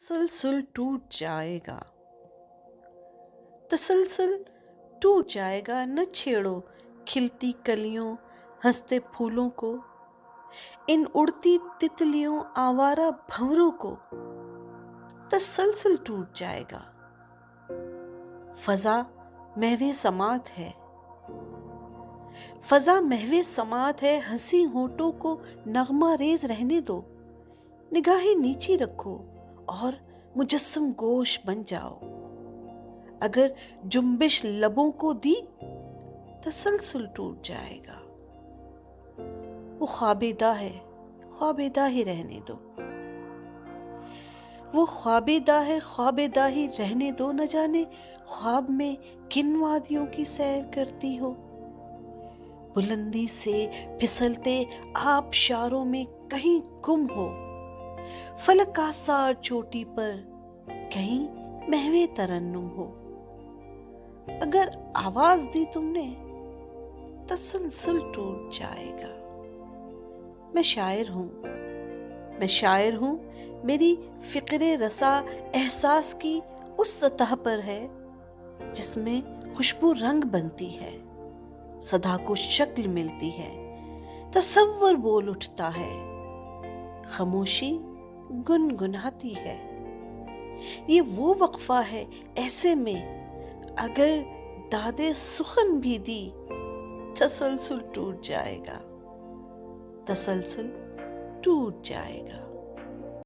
तसलसल टूट जाएगा। तसलसल टूट जाएगा, न छेड़ो खिलती कलियों हंसते फूलों को, इन उड़ती तितलियों आवारा भंवरों को। तसलसल टूट जाएगा। फजा महवे समात है, फजा महवे समात है, हंसी होठों को नगमा रेज रहने दो। निगाहें नीची रखो और मुजस्सम गोश बन जाओ। अगर जुम्बिश लबों को दी, तसलसल टूट जाएगा। वो ख्वाबेदा है, ख्वाबेदा ही रहने दो। वो ख्वाबेदा है, ख्वाबेदा ही रहने दो। न जाने ख्वाब में किन वादियों की सैर करती हो। बुलंदी से फिसलते आबशारों में कहीं गुम हो। फलक आसार चोटी पर कहीं महवे तरन्नुम हो। अगर आवाज दी तुमने, तसलसल टूट जाएगा। मैं शायर हूँ, मैं शायर हूँ। मेरी फिक्रे रसा एहसास की उस सतह पर है जिसमें खुशबू रंग बनती है, सदा को शक्ल मिलती है, तसव्वुर बोल उठता है, खामोशी गुनगुनाती है। ये वो वक्फा है, ऐसे में अगर दादे सुखन भी दी, तसलसल टूट जाएगा, तसलसल टूट जाएगा।